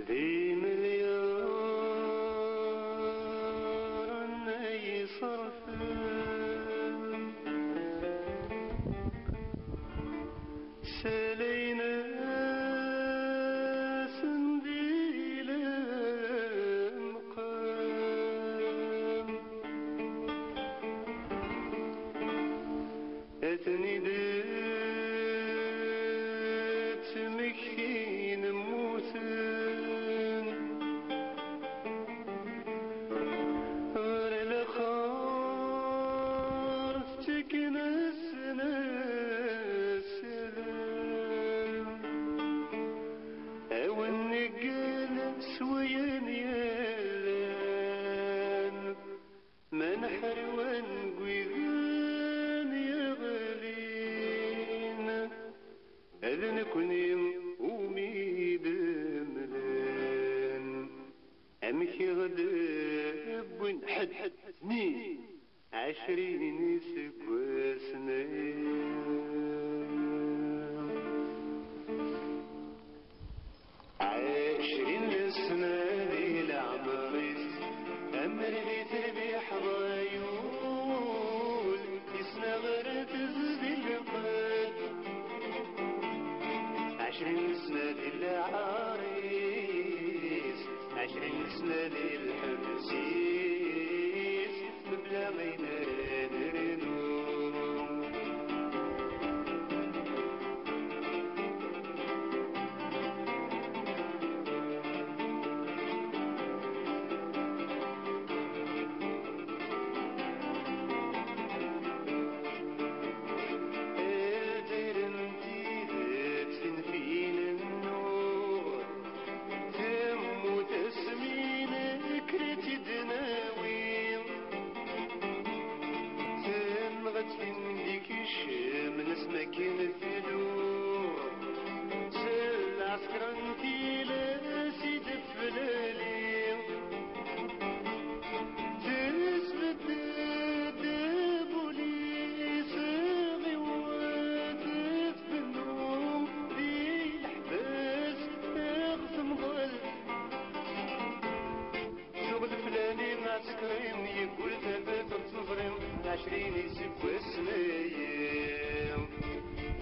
ذي مليار يصرف سالينا سنديل مقام أثني دات مكين موتن غير الخار تكنسنا السلام أو النقل سوين يلان ما نحر ونقويذان يغلين أذن كنيم أميد ملان أمشي غداب وين حد سنين 20 سكواسنا 20 سنة ذي العمريس أمر ذي تربيح ضيول يسنى غرت زبي القد 20 سنة ذي العريس 20 سنة ذي الحبسيس بلا غير نرنو من اسمك مثلو سل عسكرا كيلا سيد فلالي تثبت بوليس غوات في النوم ذي الحباس اخذ مضل شغل فلاني مع سكرين يقول ثبت تصفرين 20 يسكوا السنايم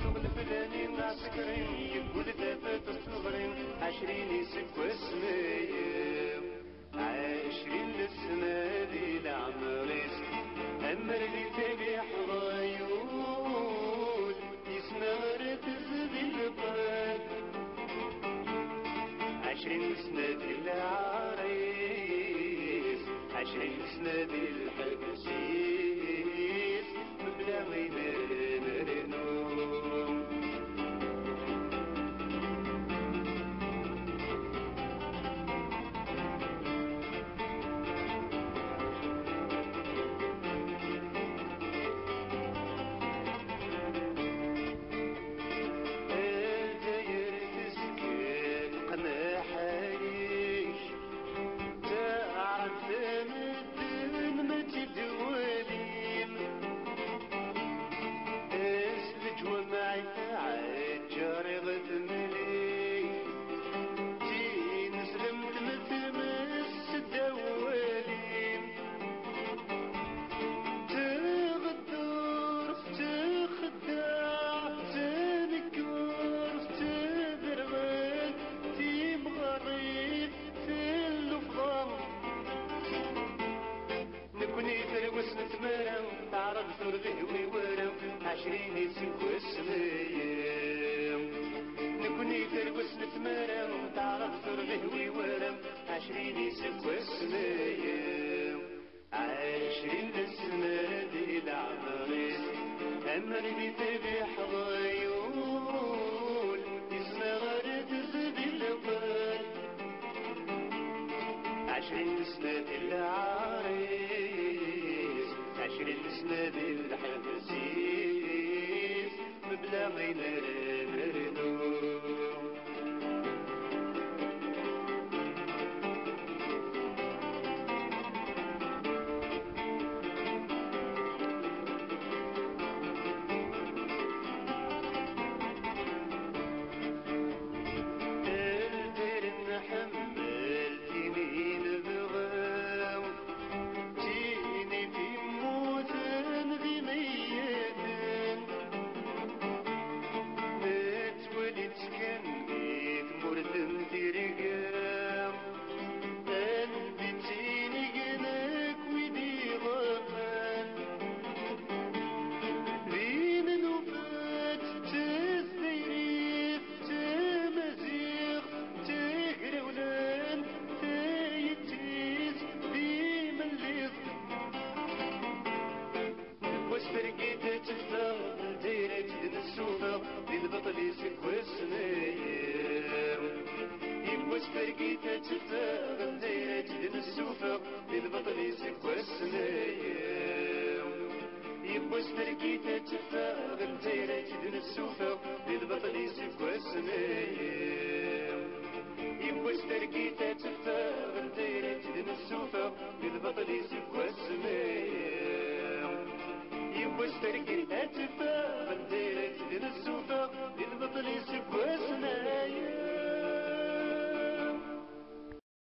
شغل فلاني مع سكرين يقول ثبت تصفرين 20 يسكوا السنايم 20 للسنة ذي العمريس أمر لي تبيح ضيول يسمى غرت زبي القد 20 سنة ذي العريس 20 سنة ذي الحبسيس بلا غير نرنو تعرف ترغي ويورم 20 يسكوا السنايم نكوني ترقص نتمرم تعرف ترغي ويورم 20 يسكوا السنايم 20 للسنة ذي العمريس أمر لي تبيح ضيول يسمى غرد زبي القد 20 سنة ذي العريس 20 سنة ذي الحبسيس بلا غير نرنو الدير نحمل واش تركي أتفا بنديرة دين السوفا دين بطل يسب واسنا